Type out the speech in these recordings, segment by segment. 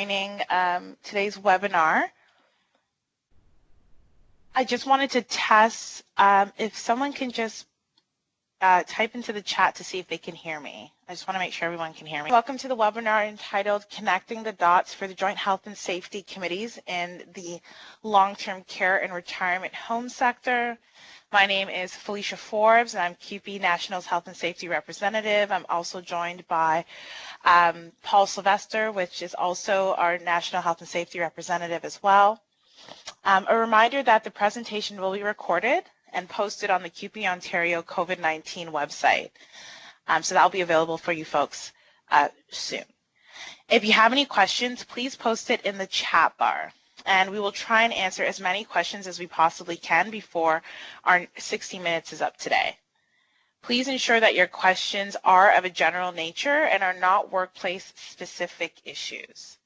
joining today's webinar. I just wanted to test if someone can just type into the chat to see if they can hear me. I just want to make sure everyone can hear me. Welcome to the webinar entitled Connecting the Dots for the Joint Health and Safety Committees in the Long-Term Care and Retirement Home Sector. My name is Felicia Forbes, and I'm CUPE National's Health and Safety Representative. I'm also joined by Paul Sylvester, which is also our National Health and Safety Representative as well. A reminder that the presentation will be recorded and posted on the CUPE Ontario COVID-19 website. So that will be available for you folks soon. If you have any questions, please post it in the chat bar, and we will try and answer as many questions as we possibly can before our 60 minutes is up today. Please ensure that your questions are of a general nature and are not workplace-specific issues.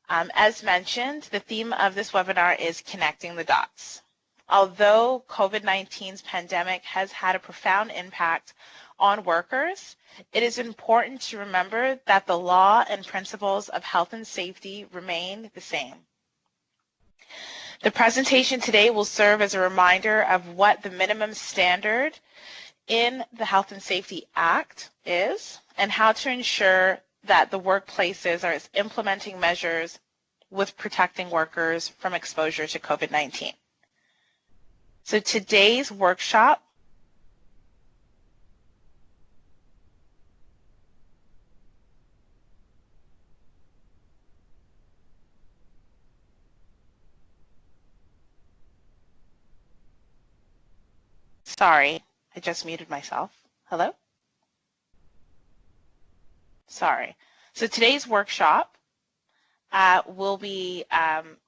As mentioned, the theme of this webinar is Connecting the Dots. Although COVID-19's pandemic has had a profound impact on workers, it is important to remember that the law and principles of health and safety remain the same. The presentation today will serve as a reminder of what the minimum standard in the Health and Safety Act is and how to ensure that the workplaces are implementing measures with protecting workers from exposure to COVID-19. So today's workshop Sorry, I just muted myself. Hello? Sorry. So today's workshop will be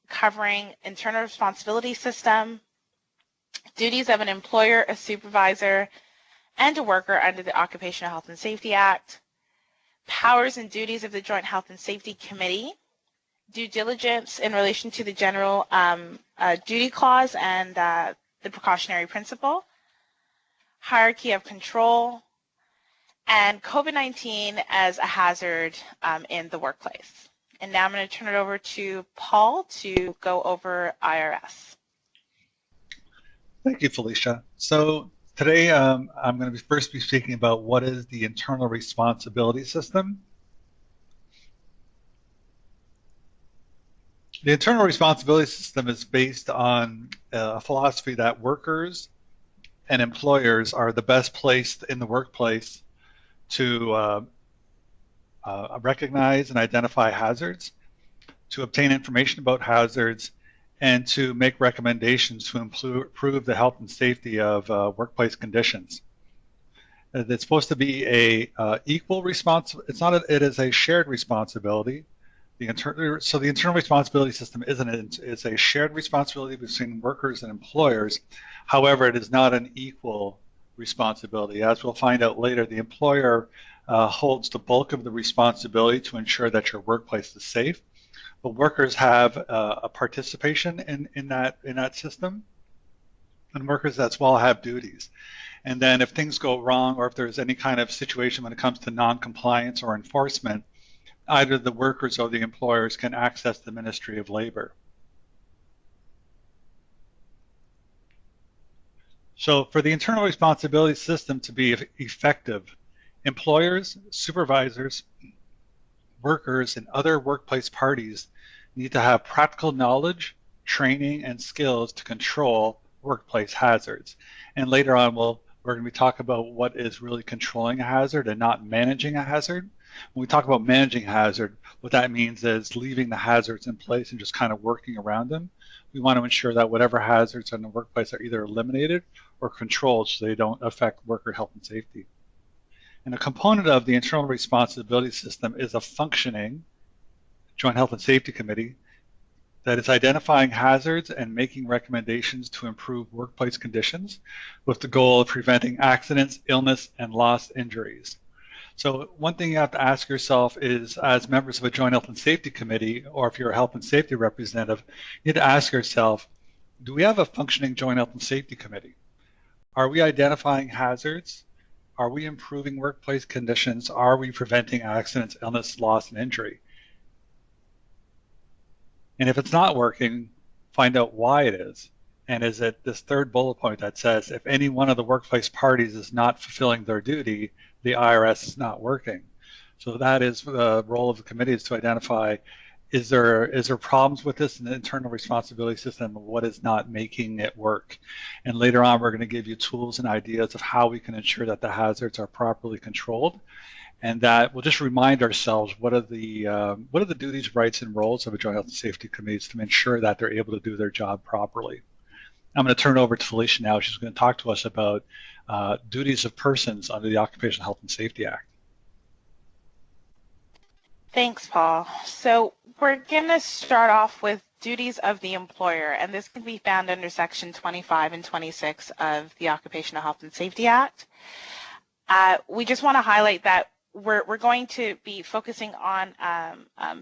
covering internal responsibility system, duties of an employer, a supervisor, and a worker under the Occupational Health and Safety Act, powers and duties of the Joint Health and Safety Committee, due diligence in relation to the general duty clause and the precautionary principle, hierarchy of control, and COVID-19 as a hazard in the workplace. And now I'm going to turn it over to Paul to go over IRS. Thank you, Felicia. So today I'm going to first be speaking about what is the internal responsibility system. The internal responsibility system is based on a philosophy that workers and employers are the best placed in the workplace to recognize and identify hazards, to obtain information about hazards, and to make recommendations to improve the health and safety of workplace conditions. It's supposed to be a equal responsibility. It's not. It is a shared responsibility. So the internal responsibility system is a shared responsibility between workers and employers. However, it is not an equal responsibility. As we'll find out later, the employer holds the bulk of the responsibility to ensure that your workplace is safe, but workers have a participation in that system, and workers as well have duties. And then if things go wrong, or if there's any kind of situation when it comes to non-compliance or enforcement, either the workers or the employers can access the Ministry of Labor. So for the internal responsibility system to be effective, employers, supervisors, workers, and other workplace parties need to have practical knowledge, training, and skills to control workplace hazards. And later on, we're going to be talking about what is really controlling a hazard and not managing a hazard. When we talk about managing hazard, what that means is leaving the hazards in place and just kind of working around them. We want to ensure that whatever hazards in the workplace are either eliminated or controlled so they don't affect worker health and safety. And a component of the internal responsibility system is a functioning Joint Health and Safety Committee that is identifying hazards and making recommendations to improve workplace conditions with the goal of preventing accidents, illness, and lost injuries. So one thing you have to ask yourself is, as members of a Joint Health and Safety Committee, or if you're a health and safety representative, you need to ask yourself, do we have a functioning Joint Health and Safety Committee? Are we identifying hazards? Are we improving workplace conditions? Are we preventing accidents, illness, loss, and injury? And if it's not working, find out why it is. And is it this third bullet point that says if any one of the workplace parties is not fulfilling their duty, the IRS is not working. So that is the role of the committee, is to identify, is there problems with this in the internal responsibility system, and what is not making it work? And later on, we're going to give you tools and ideas of how we can ensure that the hazards are properly controlled, and that we'll just remind ourselves what are the duties, rights, and roles of a joint health and safety committee to ensure that they're able to do their job properly. I'm going to turn it over to Felicia now. She's going to talk to us about duties of persons under the Occupational Health and Safety Act. Thanks, Paul. So we're going to start off with duties of the employer, and this can be found under Section 25 and 26 of the Occupational Health and Safety Act. We just want to highlight that we're going to be focusing on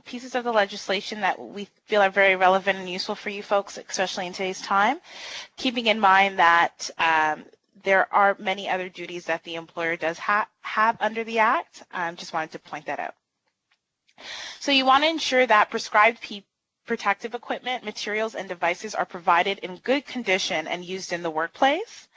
pieces of the legislation that we feel are very relevant and useful for you folks, especially in today's time, keeping in mind that there are many other duties that the employer does have under the Act. Just wanted to point that out. So you want to ensure that prescribed protective equipment, materials, and devices are provided in good condition and used in the workplace.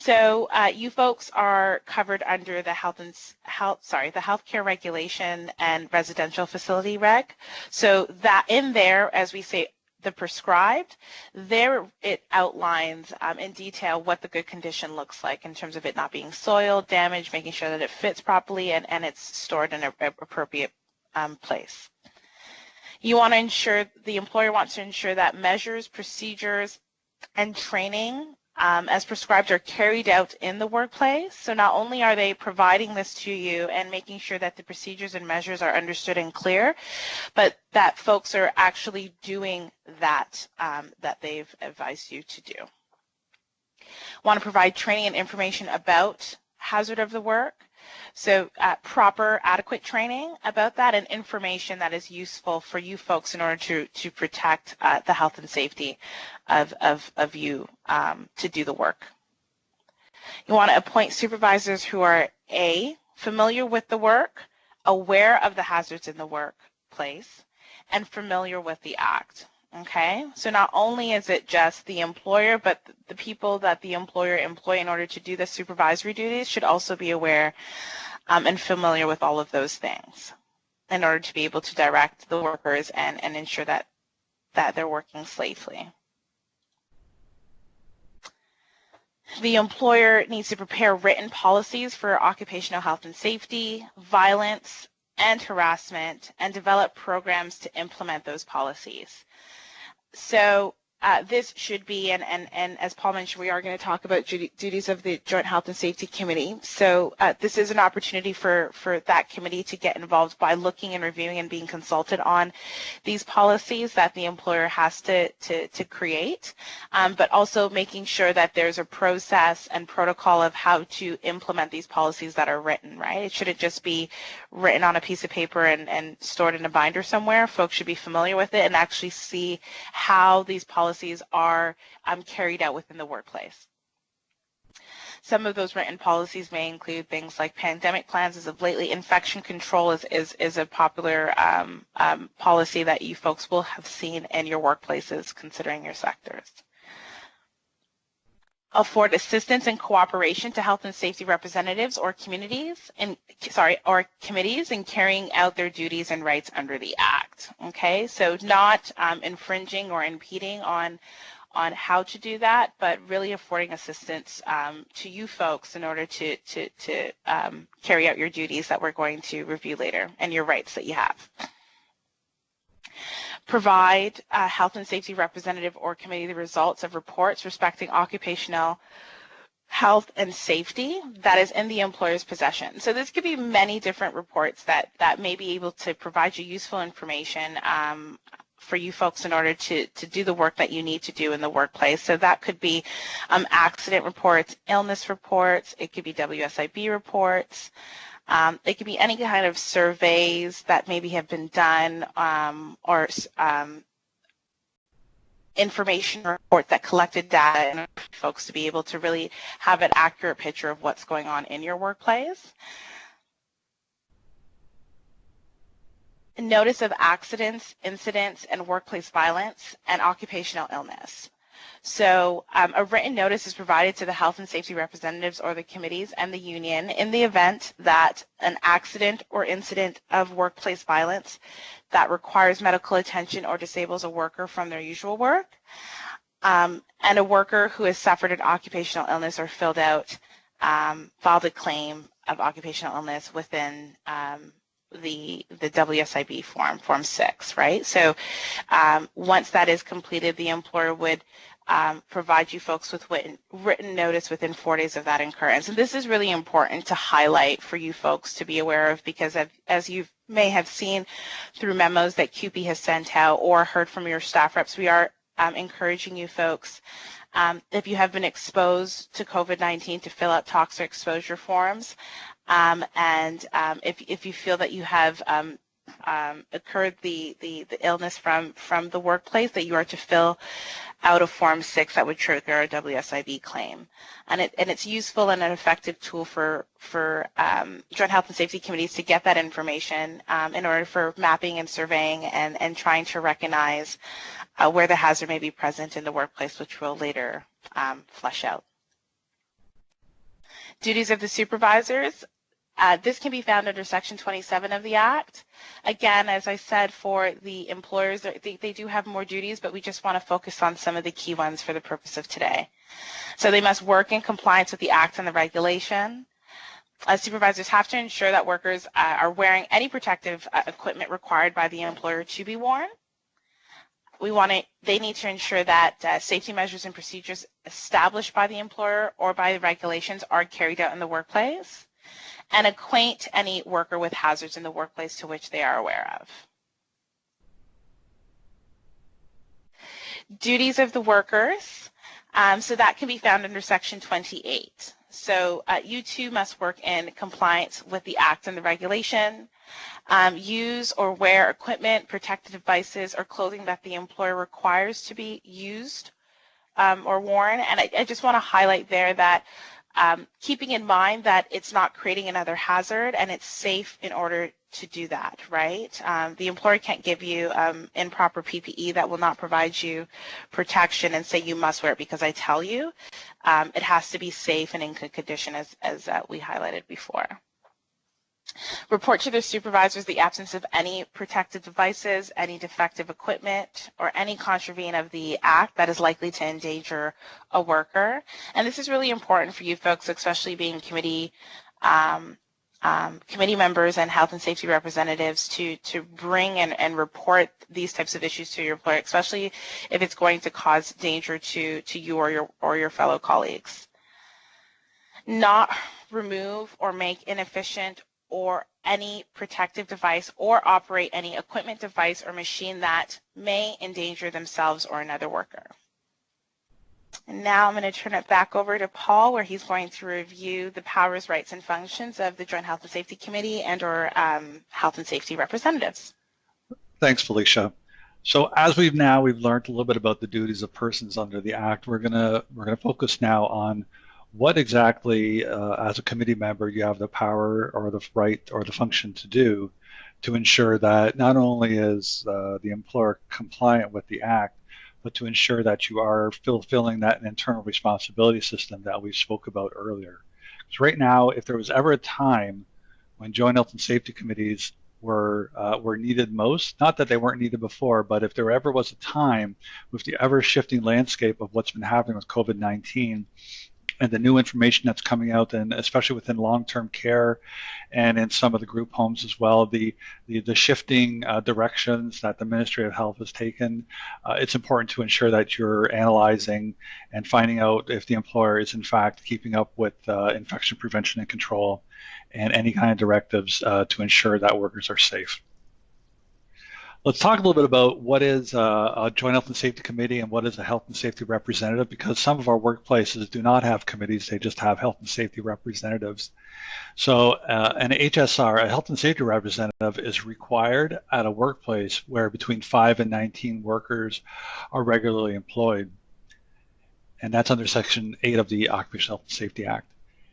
So you folks are covered under the healthcare regulation and residential facility reg. So that in there, as we say, the prescribed, there it outlines in detail what the good condition looks like in terms of it not being soiled, damaged, making sure that it fits properly and it's stored in an appropriate place. You want to ensure, the employer wants to ensure that measures, procedures, and training as prescribed are carried out in the workplace. So not only are they providing this to you and making sure that the procedures and measures are understood and clear, but that folks are actually doing that that they've advised you to do. Want to provide training and information about hazard of the work. So proper, adequate training about that and information that is useful for you folks in order to protect the health and safety of you to do the work. You want to appoint supervisors who are A, familiar with the work, aware of the hazards in the workplace, and familiar with the Act. Okay, so not only is it just the employer, but the people that the employer employ in order to do the supervisory duties should also be aware and familiar with all of those things in order to be able to direct the workers and ensure that they're working safely. The employer needs to prepare written policies for occupational health and safety, violence, and harassment, and develop programs to implement those policies. So this should be, and as Paul mentioned, we are going to talk about duties of the Joint Health and Safety Committee. So this is an opportunity for that committee to get involved by looking and reviewing and being consulted on these policies that the employer has to create, but also making sure that there's a process and protocol of how to implement these policies that are written, right? It shouldn't just be written on a piece of paper and stored in a binder somewhere. Folks should be familiar with it and actually see how these policies are carried out within the workplace. Some of those written policies may include things like pandemic plans. As of lately, infection control is a popular policy that you folks will have seen in your workplaces, considering your sectors. Afford assistance and cooperation to health and safety representatives or committees in carrying out their duties and rights under the Act. Okay, so not infringing or impeding on how to do that, but really affording assistance to you folks in order to carry out your duties that we're going to review later and your rights that you have. Provide a health and safety representative or committee the results of reports respecting occupational health and safety that is in the employer's possession. So this could be many different reports that may be able to provide you useful information for you folks in order to do the work that you need to do in the workplace. So that could be accident reports, illness reports, it could be WSIB reports. It could be any kind of surveys that maybe have been done or information report that collected data and folks to be able to really have an accurate picture of what's going on in your workplace. And notice of accidents, incidents, and workplace violence and occupational illness. So a written notice is provided to the health and safety representatives or the committees and the union in the event that an accident or incident of workplace violence that requires medical attention or disables a worker from their usual work, and a worker who has suffered an occupational illness or filed a claim of occupational illness within the WSIB form 6, right? So once that is completed, the employer would provide you folks with written notice within 4 days of that occurrence. And this is really important to highlight for you folks to be aware of, because as you may have seen through memos that CUPE has sent out or heard from your staff reps, we are encouraging you folks, if you have been exposed to COVID-19, to fill out toxic exposure forms. If you feel that you have occurred the illness from the workplace, that you are to fill out of Form 6 that would trigger a WSIB claim. And it's useful and an effective tool for Joint Health and Safety Committees to get that information in order for mapping and surveying and trying to recognize where the hazard may be present in the workplace, which we'll later flesh out. Duties of the supervisors. This can be found under Section 27 of the Act. Again, as I said, for the employers, they do have more duties, but we just want to focus on some of the key ones for the purpose of today. So they must work in compliance with the Act and the regulation. Supervisors have to ensure that workers are wearing any protective equipment required by the employer to be worn. They need to ensure that safety measures and procedures established by the employer or by the regulations are carried out in the workplace, and acquaint any worker with hazards in the workplace to which they are aware of. Duties of the workers, so that can be found under Section 28. So you too must work in compliance with the Act and the regulation, use or wear equipment, protective devices, or clothing that the employer requires to be used or worn. And I just want to highlight there that keeping in mind that it's not creating another hazard and it's safe in order to do that, right? The employer can't give you improper PPE that will not provide you protection and say you must wear it because I tell you. It has to be safe and in good condition, as we highlighted before. Report to their supervisors the absence of any protective devices, any defective equipment, or any contravene of the Act that is likely to endanger a worker. And this is really important for you folks, especially being committee members and health and safety representatives, to bring and report these types of issues to your employer, especially if it's going to cause danger to you or your fellow colleagues. Not remove or make inefficient or any protective device or operate any equipment, device, or machine that may endanger themselves or another worker. And now I'm going to turn it back over to Paul, where he's going to review the powers, rights, and functions of the Joint Health and Safety Committee and or health and safety representatives. Thanks, Felicia. So as we've learned a little bit about the duties of persons under the Act, we're gonna focus now on what exactly, as a committee member, you have the power or the right or the function to do to ensure that not only is the employer compliant with the Act, but to ensure that you are fulfilling that internal responsibility system that we spoke about earlier. Because right now, if there was ever a time when Joint Health and Safety Committees were needed most, not that they weren't needed before, but if there ever was a time with the ever-shifting landscape of what's been happening with COVID-19, and the new information that's coming out, and especially within long-term care and in some of the group homes as well, the shifting directions that the Ministry of Health has taken, it's important to ensure that you're analyzing and finding out if the employer is in fact keeping up with infection prevention and control and any kind of directives to ensure that workers are safe. Let's talk a little bit about what is a Joint Health and Safety Committee and what is a Health and Safety Representative, because some of our workplaces do not have committees, they just have Health and Safety Representatives. So an HSR, a Health and Safety Representative, is required at a workplace where between 5 and 19 workers are regularly employed. And that's under Section 8 of the Occupational Health and Safety Act.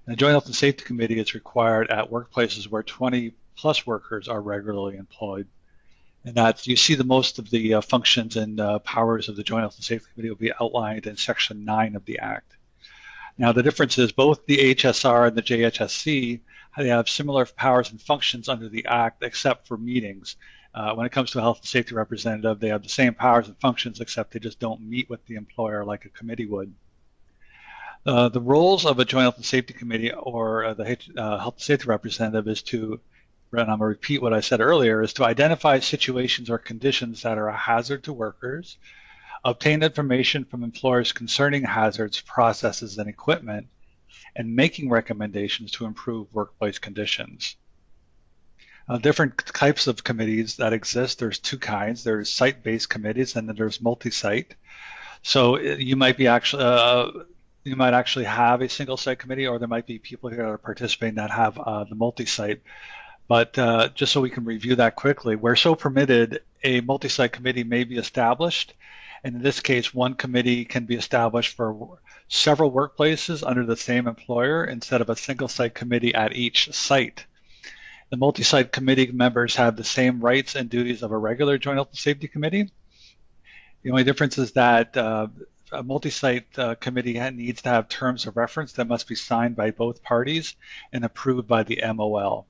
And the Joint Health and Safety Committee is required at workplaces where 20 plus workers are regularly employed. And that you see the most of the functions and powers of the Joint Health and Safety Committee will be outlined in Section 9 of the Act. Now the difference is both the HSR and the JHSC, they have similar powers and functions under the Act except for meetings. When it comes to a health and safety representative, they have the same powers and functions except they just don't meet with the employer like a committee would. The roles of a Joint Health and Safety Committee or the health and safety representative is to, and I'm going to repeat what I said earlier, is to identify situations or conditions that are a hazard to workers, obtain information from employers concerning hazards, processes, and equipment, and making recommendations to improve workplace conditions. Different types of committees that exist, there's two kinds. There's site-based committees and then there's multi-site. So you might actually have a single site committee, or there might be people here that are participating that have the multi-site. But just so we can review that quickly, where so permitted, a multi-site committee may be established. And in this case, one committee can be established for several workplaces under the same employer instead of a single site committee at each site. The multi-site committee members have the same rights and duties of a regular Joint Health and Safety Committee. The only difference is that a multi-site committee needs to have terms of reference that must be signed by both parties and approved by the MOL.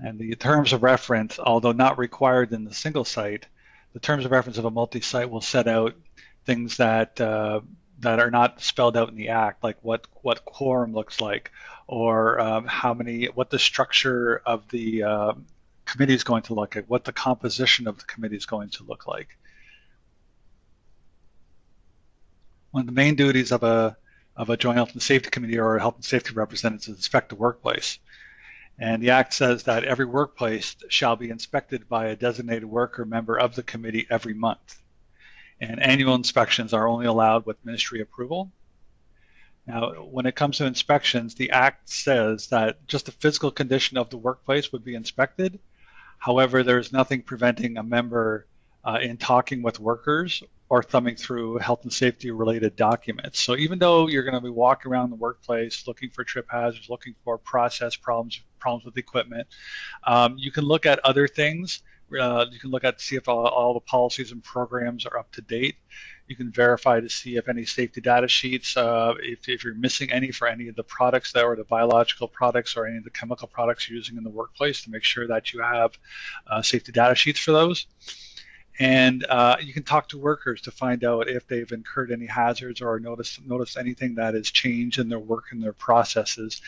And the terms of reference, although not required in the single site, the terms of reference of a multi-site will set out things that that are not spelled out in the Act, like what quorum looks like, or what the structure of the committee is going to look like, what the composition of the committee is going to look like. One of the main duties of a Joint Health and Safety Committee or a Health and Safety Representative is to inspect the workplace. And the Act says that every workplace shall be inspected by a designated worker member of the committee every month. And annual inspections are only allowed with ministry approval. Now, when it comes to inspections, the Act says that just the physical condition of the workplace would be inspected. However, there's nothing preventing a member in talking with workers or thumbing through health and safety related documents. So even though you're going to be walking around the workplace looking for trip hazards, looking for process problems with equipment, you can look at other things. You can look at see if all the policies and programs are up to date. You can verify to see if any safety data sheets, if you're missing any for any of the products that are the biological products or any of the chemical products you're using in the workplace, to make sure that you have safety data sheets for those. And you can talk to workers to find out if they've incurred any hazards or noticed anything that has changed in their work and their processes.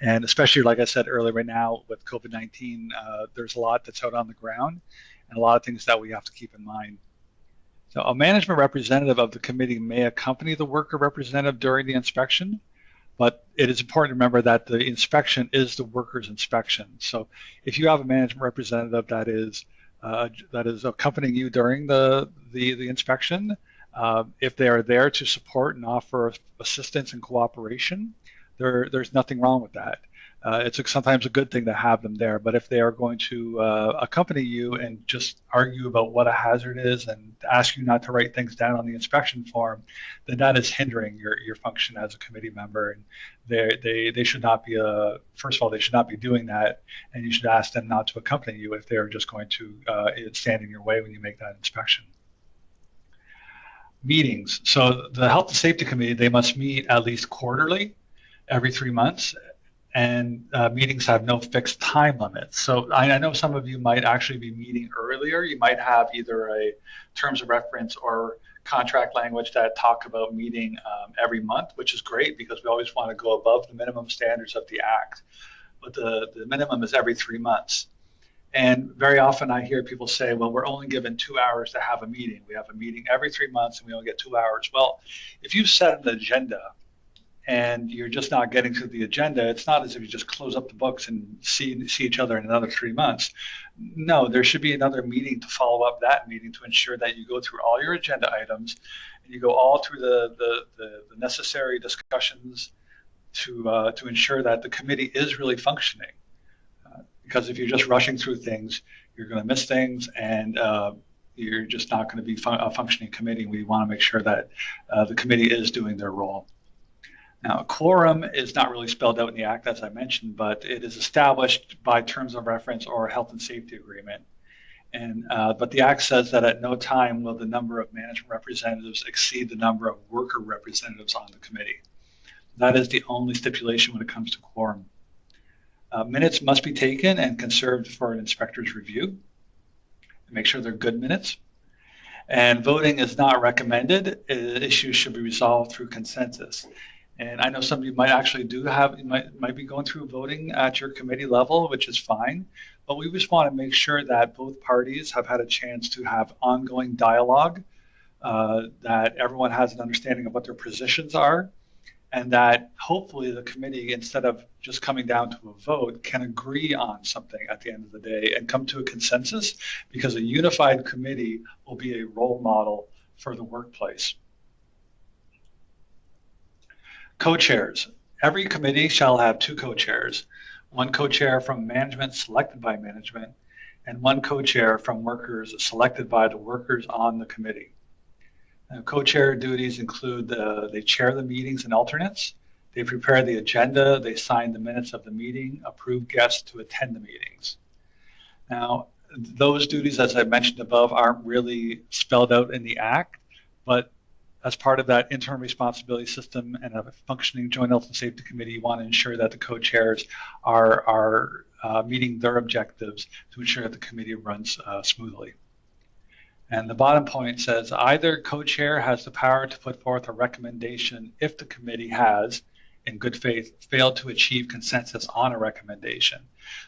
And especially, like I said earlier, right now with COVID-19, there's a lot that's out on the ground and a lot of things that we have to keep in mind. So a management representative of the committee may accompany the worker representative during the inspection, but it is important to remember that the inspection is the worker's inspection. So if you have a management representative that is accompanying you during the inspection, if they are there to support and offer assistance and cooperation, there's nothing wrong with that. It's sometimes a good thing to have them there, but if they are going to accompany you and just argue about what a hazard is and ask you not to write things down on the inspection form, then that is hindering your function as a committee member. And they should not be, first of all, they should not be doing that, and you should ask them not to accompany you if they're just going to stand in your way when you make that inspection. Meetings. So the Health and Safety Committee, they must meet at least quarterly, every 3 months. And meetings have no fixed time limit. So I know some of you might actually be meeting earlier. You might have either a terms of reference or contract language that talk about meeting every month, which is great because we always want to go above the minimum standards of the Act. But the minimum is every 3 months. And very often I hear people say, well, we're only given 2 hours to have a meeting. We have a meeting every 3 months and we only get 2 hours. Well, if you set an agenda and you're just not getting to the agenda, it's not as if you just close up the books and see each other in another 3 months. No, there should be another meeting to follow up that meeting to ensure that you go through all your agenda items and you go all through the necessary discussions to ensure that the committee is really functioning. Because if you're just rushing through things, you're going to miss things and you're just not going to be a functioning committee. We want to make sure that the committee is doing their role. Now, a quorum is not really spelled out in the Act, as I mentioned, but it is established by terms of reference or a health and safety agreement. But the Act says that at no time will the number of management representatives exceed the number of worker representatives on the committee. That is the only stipulation when it comes to quorum. Minutes must be taken and conserved for an inspector's review. Make sure they're good minutes. And voting is not recommended. Issues should be resolved through consensus. And I know some of you might actually might be going through voting at your committee level, which is fine. But we just want to make sure that both parties have had a chance to have ongoing dialogue, that everyone has an understanding of what their positions are, and that hopefully the committee, instead of just coming down to a vote, can agree on something at the end of the day and come to a consensus, because a unified committee will be a role model for the workplace. Co-chairs. Every committee shall have 2 co-chairs, one co-chair from management selected by management, and one co-chair from workers selected by the workers on the committee. Co-chair duties include they chair the meetings and alternates, they prepare the agenda, they sign the minutes of the meeting, approve guests to attend the meetings. Now, those duties, as I mentioned above, aren't really spelled out in the Act, but as part of that internal responsibility system and a functioning Joint Health and Safety Committee, you want to ensure that the co-chairs are meeting their objectives to ensure that the committee runs smoothly. And the bottom point says either co-chair has the power to put forth a recommendation if the committee has, in good faith, failed to achieve consensus on a recommendation.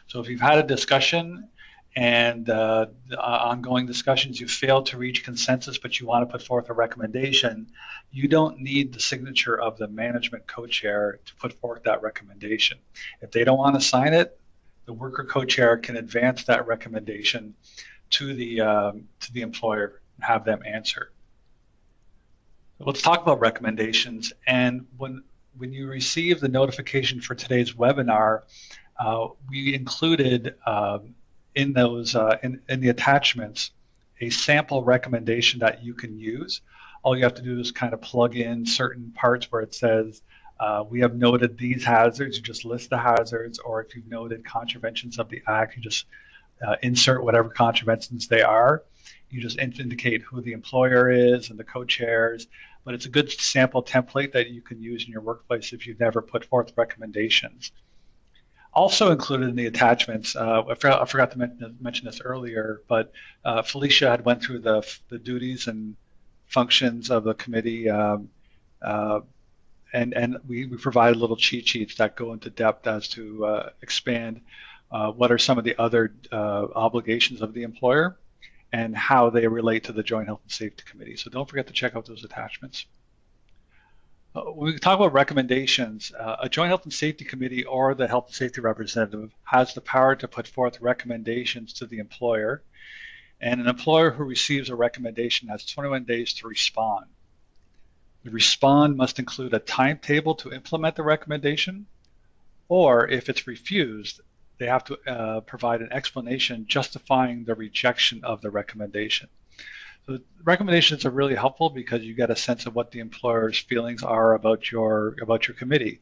So if you've had a discussion and ongoing discussions, you failed to reach consensus, but you want to put forth a recommendation, you don't need the signature of the management co-chair to put forth that recommendation. If they don't want to sign it, the worker co-chair can advance that recommendation to the employer and have them answer. Let's talk about recommendations. And when you receive the notification for today's webinar, we included in those in the attachments a sample recommendation that you can use. All you have to do is kind of plug in certain parts where it says we have noted these hazards. You just list the hazards, or if you've noted contraventions of the Act, you just insert whatever contraventions they are. You just indicate who the employer is and the co-chairs, but it's a good sample template that you can use in your workplace if you've never put forth recommendations. Also included in the attachments, I forgot to mention this earlier, but Felicia had went through the duties and functions of the committee, and we provided little cheat sheets that go into depth as to expand what are some of the other obligations of the employer and how they relate to the Joint Health and Safety Committee. So don't forget to check out those attachments. When we talk about recommendations, a Joint Health and Safety Committee or the Health and Safety representative has the power to put forth recommendations to the employer, and an employer who receives a recommendation has 21 days to respond. The respond must include a timetable to implement the recommendation, or if it's refused, they have to provide an explanation justifying the rejection of the recommendation. So recommendations are really helpful because you get a sense of what the employer's feelings are about your committee.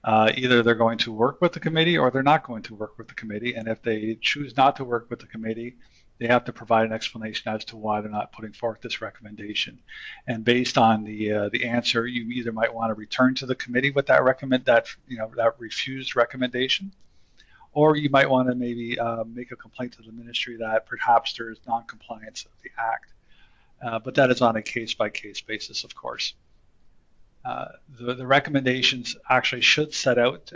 Either they're going to work with the committee or they're not going to work with the committee, and if they choose not to work with the committee, they have to provide an explanation as to why they're not putting forth this recommendation. And based on the answer, you either might want to return to the committee with that that refused recommendation, or you might want to maybe make a complaint to the ministry that perhaps there is non-compliance of the Act. But that is on a case-by-case basis, of course. The recommendations actually should set out,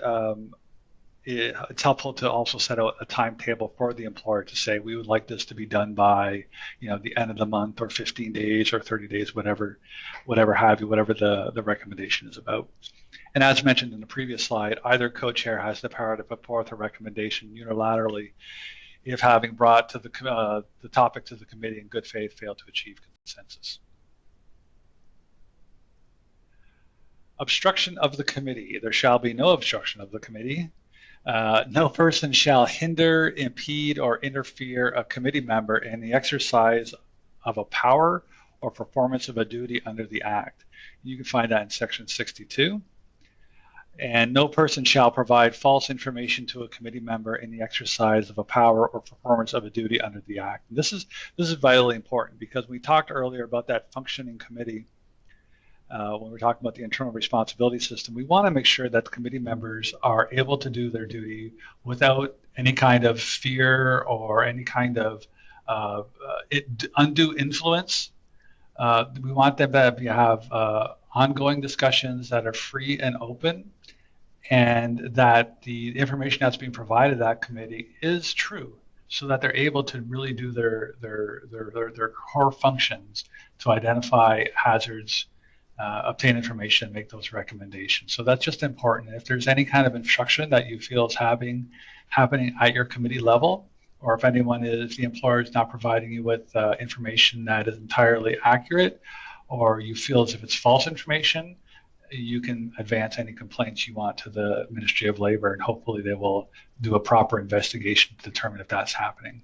it's helpful to also set out a timetable for the employer to say, we would like this to be done by the end of the month, or 15 days or 30 days, whatever the recommendation is about. And as mentioned in the previous slide, either co-chair has the power to put forth a recommendation unilaterally if, having brought to the topic to the committee in good faith, failed to achieve consensus. Obstruction of the committee. There shall be no obstruction of the committee. No person shall hinder, impede, or interfere a committee member in the exercise of a power or performance of a duty under the Act. You can find that in Section 62. And no person shall provide false information to a committee member in the exercise of a power or performance of a duty under the Act. This is vitally important because we talked earlier about that functioning committee. When we're talking about the internal responsibility system, we want to make sure that the committee members are able to do their duty without any kind of fear or any kind of undue influence. We want them to have ongoing discussions that are free and open, and that the information that's being provided to that committee is true, so that they're able to really do their core functions to identify hazards, obtain information, and make those recommendations. So that's just important. If there's any kind of instruction that you feel is happening at your committee level, or if the employer is not providing you with information that is entirely accurate, or you feel as if it's false information, you can advance any complaints you want to the Ministry of Labor, and hopefully they will do a proper investigation to determine if that's happening.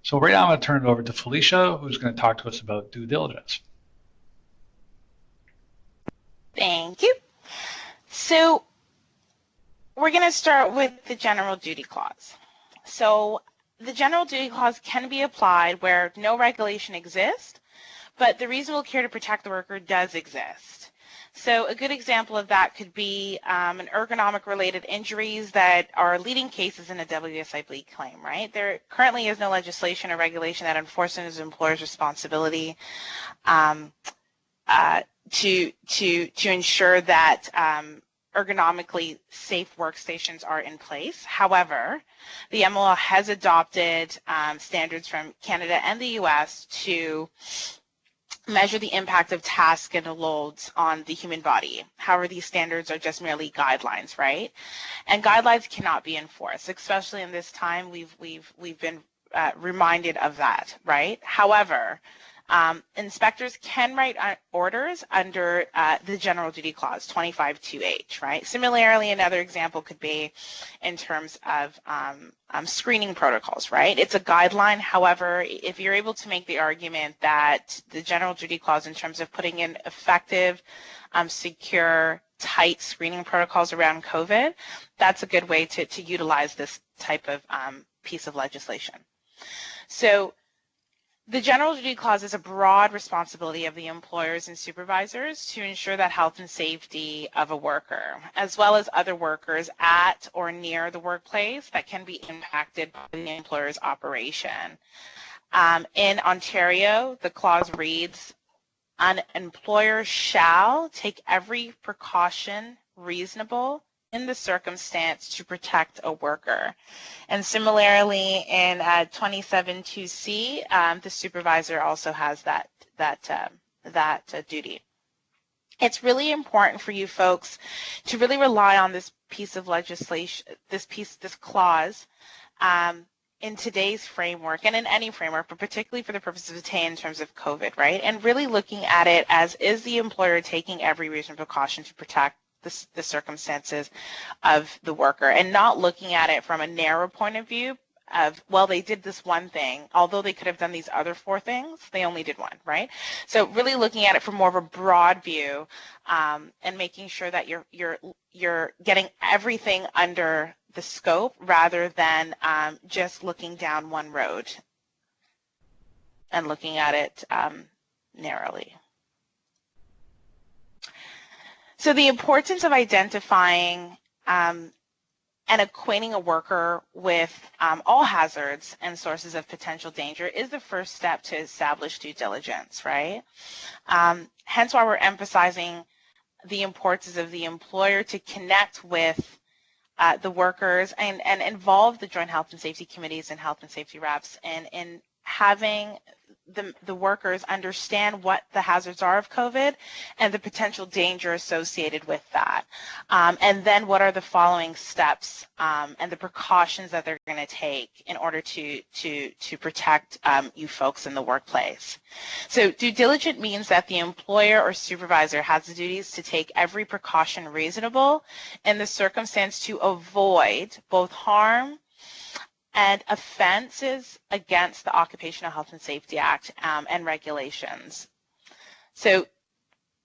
So right now I'm going to turn it over to Felicia, who's going to talk to us about due diligence. Thank you. So we're going to start with the general duty clause. So the general duty clause can be applied where no regulation exists, but the reasonable care to protect the worker does exist. So a good example of that could be an ergonomic-related injuries that are leading cases in a WSIB claim, right? There currently is no legislation or regulation that enforces an employer's responsibility to ensure that ergonomically safe workstations are in place. However, the MLL has adopted standards from Canada and the US to measure the impact of tasks and loads on the human body. However, these standards are just merely guidelines, right? And guidelines cannot be enforced, especially in this time. We've been reminded of that, right? However, inspectors can write orders under the general duty clause 25(2)(h), right? Similarly, another example could be in terms of screening protocols, right? It's a guideline. However, if you're able to make the argument that the general duty clause in terms of putting in effective, secure, tight screening protocols around COVID, that's a good way to utilize this type of piece of legislation. So the general duty clause is a broad responsibility of the employers and supervisors to ensure that health and safety of a worker, as well as other workers at or near the workplace that can be impacted by the employer's operation. In Ontario, the clause reads, an employer shall take every precaution reasonable in the circumstance to protect a worker. And similarly, in 27(2)(c), the supervisor also has that duty. It's really important for you folks to really rely on this piece of legislation, this clause, in today's framework and in any framework, but particularly for the purposes of today in terms of COVID, right? And really looking at it as, is the employer taking every reasonable precaution to protect the circumstances of the worker, and not looking at it from a narrow point of view of, well, they did this one thing, although they could have done these other 4 things, they only did one, right? So really looking at it from more of a broad view, and making sure that you're getting everything under the scope rather than just looking down one road and looking at it narrowly. So the importance of identifying and acquainting a worker with all hazards and sources of potential danger is the first step to establish due diligence, right? Hence why we're emphasizing the importance of the employer to connect with the workers and involve the joint health and safety committees and health and safety reps in having the workers understand what the hazards are of COVID and the potential danger associated with that. And then what are the following steps and the precautions that they're going to take in order to protect you folks in the workplace. So due diligence means that the employer or supervisor has the duties to take every precaution reasonable in the circumstance to avoid both harm and offenses against the Occupational Health and Safety Act and regulations. So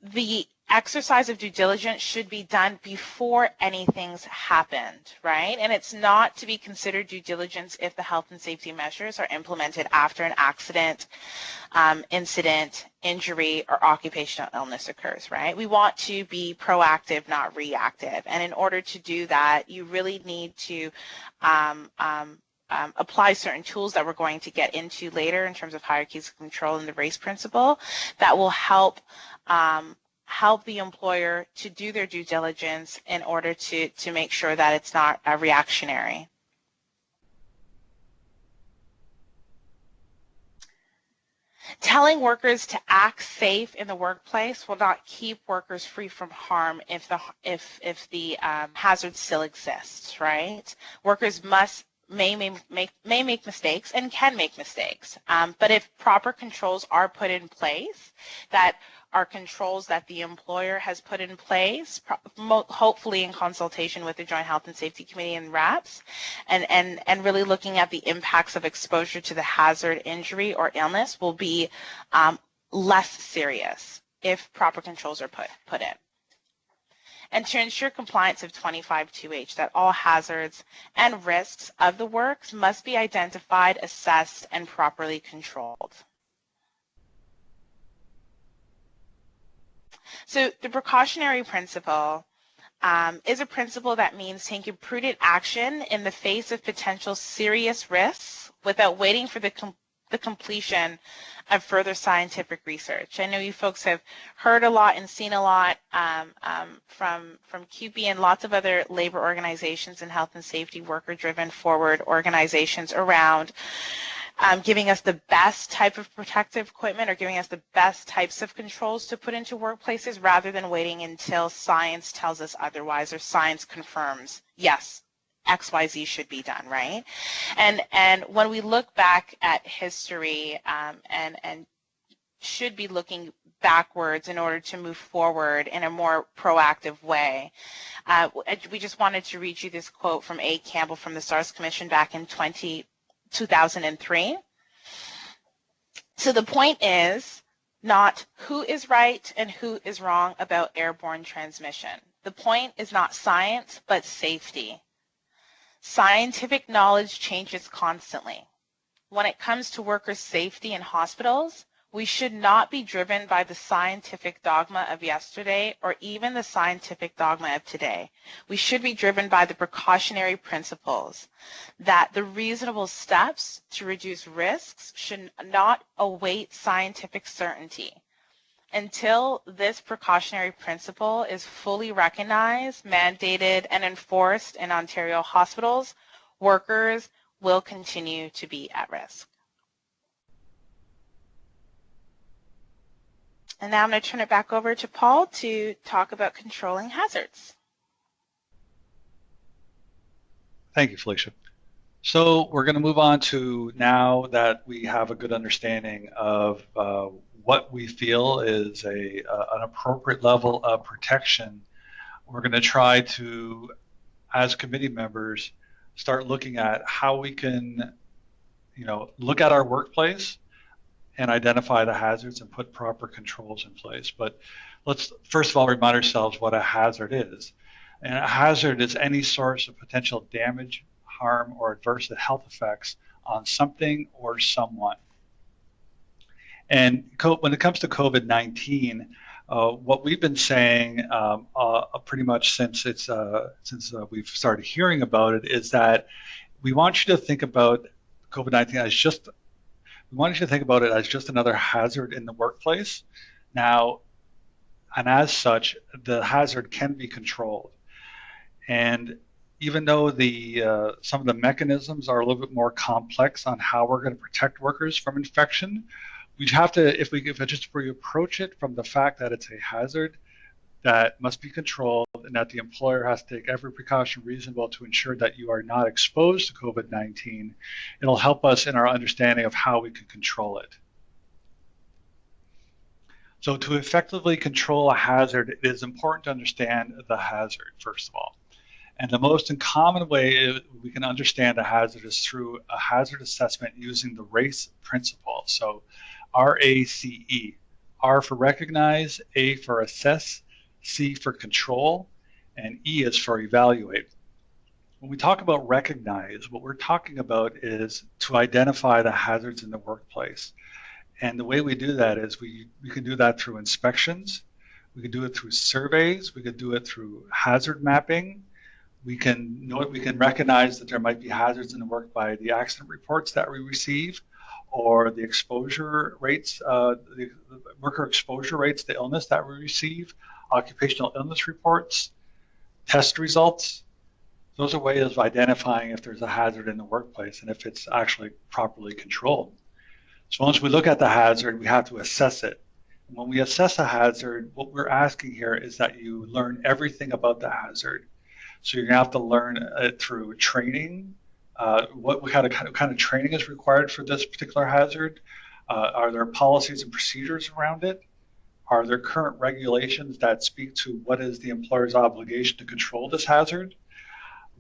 the exercise of due diligence should be done before anything's happened, right? And it's not to be considered due diligence if the health and safety measures are implemented after an accident, incident, injury, or occupational illness occurs, right? We want to be proactive, not reactive. And in order to do that, you really need to apply certain tools that we're going to get into later in terms of hierarchies of control and the RACE principle that will help help the employer to do their due diligence in order to make sure that it's not reactionary. Telling workers to act safe in the workplace will not keep workers free from harm if the hazard still exists, right? Workers may make mistakes and can make mistakes, but if proper controls are put in place, that are controls that the employer has put in place, hopefully in consultation with the Joint Health and Safety Committee and RAPS, and really looking at the impacts of exposure to the hazard, injury, or illness will be less serious if proper controls are put in. And to ensure compliance of 25(2)H, that all hazards and risks of the works must be identified, assessed, and properly controlled. So the precautionary principle is a principle that means taking prudent action in the face of potential serious risks without waiting for the completion of further scientific research. I know you folks have heard a lot and seen a lot from CUPE and lots of other labor organizations and health and safety worker-driven forward organizations around giving us the best type of protective equipment or giving us the best types of controls to put into workplaces rather than waiting until science tells us otherwise or science confirms, yes, XYZ should be done, right? And when we look back at history and should be looking backwards in order to move forward in a more proactive way. We just wanted to read you this quote from A. Campbell from the SARS Commission back in 2003. So the point is not who is right and who is wrong about airborne transmission. The point is not science, but safety. Scientific knowledge changes constantly. When it comes to workers' safety in hospitals, we should not be driven by the scientific dogma of yesterday or even the scientific dogma of today. We should be driven by the precautionary principles that the reasonable steps to reduce risks should not await scientific certainty. Until this precautionary principle is fully recognized, mandated, and enforced in Ontario hospitals, workers will continue to be at risk. And now I'm going to turn it back over to Paul to talk about controlling hazards. Thank you, Felicia. So we're going to move on to, now that we have a good understanding of what we feel is an appropriate level of protection, we're going to try to, as committee members, start looking at how we can, look at our workplace and identify the hazards and put proper controls in place. But let's first of all remind ourselves what a hazard is. And a hazard is any source of potential damage, harm, or adverse health effects on something or someone. And when it comes to COVID-19, what we've been saying pretty much since we've started hearing about it is that we want you to think about COVID-19 as just another hazard in the workplace. Now, and as such, the hazard can be controlled. And even though some of the mechanisms are a little bit more complex on how we're going to protect workers from infection, we have to, if we approach it from the fact that it's a hazard that must be controlled and that the employer has to take every precaution reasonable to ensure that you are not exposed to COVID-19, it'll help us in our understanding of how we can control it. So to effectively control a hazard, it is important to understand the hazard, first of all. And the most common way we can understand a hazard is through a hazard assessment using the RACE principle. So RACE, R for recognize, A for assess, C for control, and E is for evaluate. When we talk about recognize, what we're talking about is to identify the hazards in the workplace. And the way we do that is we can do that through inspections, we can do it through surveys, we could do it through hazard mapping. We can recognize that there might be hazards in the work by the accident reports that we receive, or the exposure rates, the worker exposure rates, the illness that we receive, occupational illness reports, test results. Those are ways of identifying if there's a hazard in the workplace and if it's actually properly controlled. So once we look at the hazard, we have to assess it. And when we assess a hazard, what we're asking here is that you learn everything about the hazard. So you're going to have to learn it through training. What kind of training is required for this particular hazard? Are there policies and procedures around it? Are there current regulations that speak to what is the employer's obligation to control this hazard?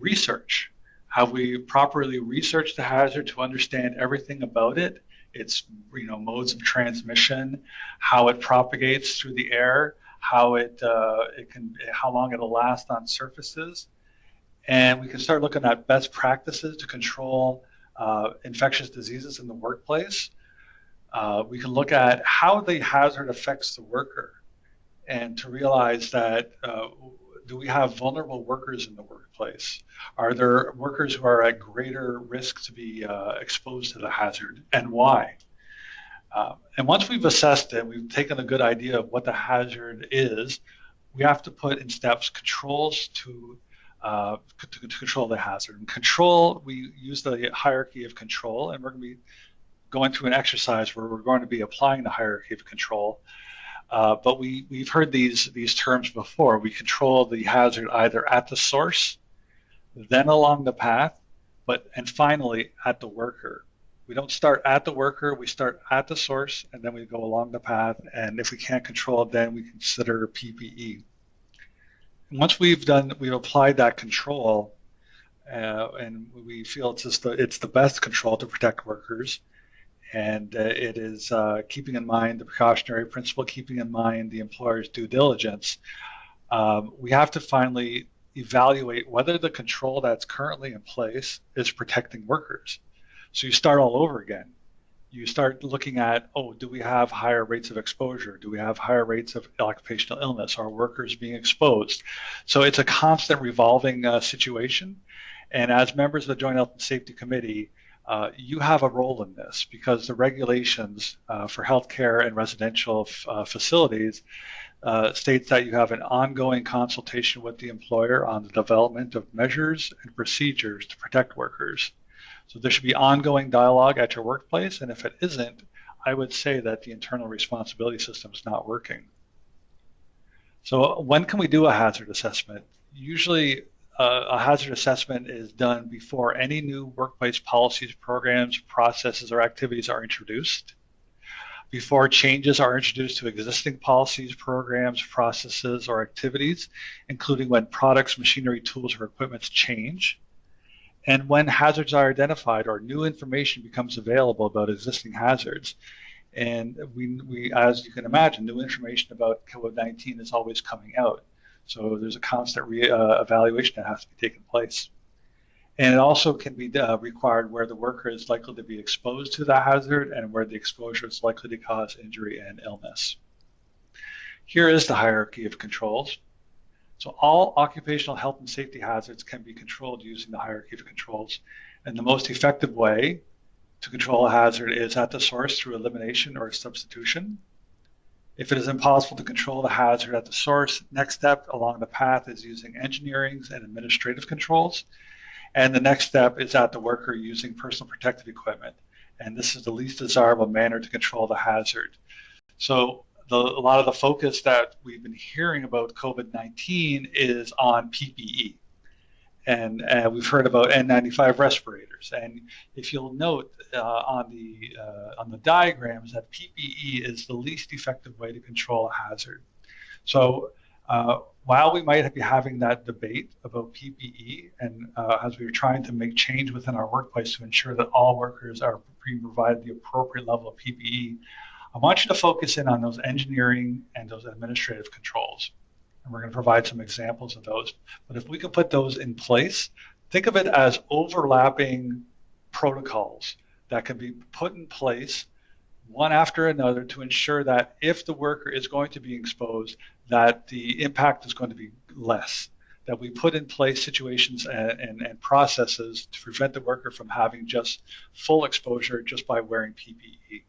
Research. Have we properly researched the hazard to understand everything about it? Its modes of transmission, how it propagates through the air, how long it'll last on surfaces. And we can start looking at best practices to control infectious diseases in the workplace. We can look at how the hazard affects the worker, and to realize that do we have vulnerable workers in the workplace? Are there workers who are at greater risk to be exposed to the hazard, and why? And once we've assessed it, we've taken a good idea of what the hazard is, we have to put in steps controls to control the hazard. And control, we use the hierarchy of control, and we're going to be going through an exercise where we're going to be applying the hierarchy of control. But we've heard these terms before. We control the hazard either at the source, then along the path, and finally at the worker. We don't start at the worker, we start at the source, and then we go along the path, and if we can't control it, then we consider PPE. And once we've applied that control, and we feel it's the best control to protect workers, and it is keeping in mind the precautionary principle, keeping in mind the employer's due diligence, we have to finally evaluate whether the control that's currently in place is protecting workers. So you start all over again. You start looking at, do we have higher rates of exposure? Do we have higher rates of occupational illness? Are workers being exposed? So it's a constant revolving situation. And as members of the Joint Health and Safety Committee, you have a role in this, because the regulations for healthcare and residential facilities states that you have an ongoing consultation with the employer on the development of measures and procedures to protect workers. So there should be ongoing dialogue at your workplace, and if it isn't, I would say that the internal responsibility system is not working. So when can we do a hazard assessment? Usually a hazard assessment is done before any new workplace policies, programs, processes, or activities are introduced, before changes are introduced to existing policies, programs, processes, or activities, including when products, machinery, tools, or equipment change, and when hazards are identified or new information becomes available about existing hazards. And we as you can imagine, new information about COVID-19 is always coming out. So there's a constant evaluation that has to be taking place. And it also can be required where the worker is likely to be exposed to the hazard and where the exposure is likely to cause injury and illness. Here is the hierarchy of controls. So all occupational health and safety hazards can be controlled using the hierarchy of controls. And the most effective way to control a hazard is at the source through elimination or substitution. If it is impossible to control the hazard at the source, next step along the path is using engineering and administrative controls. And the next step is at the worker using personal protective equipment. And this is the least desirable manner to control the hazard. So a lot of the focus that we've been hearing about COVID-19 is on PPE. And we've heard about N95 respirators. And if you'll note on the diagrams that PPE is the least effective way to control a hazard. So while we might be having that debate about PPE, and as we're trying to make change within our workplace to ensure that all workers are being provided the appropriate level of PPE, I want you to focus in on those engineering and those administrative controls. And we're going to provide some examples of those. But if we can put those in place, think of it as overlapping protocols that can be put in place one after another to ensure that if the worker is going to be exposed, that the impact is going to be less. That we put in place situations and processes to prevent the worker from having just full exposure just by wearing PPE.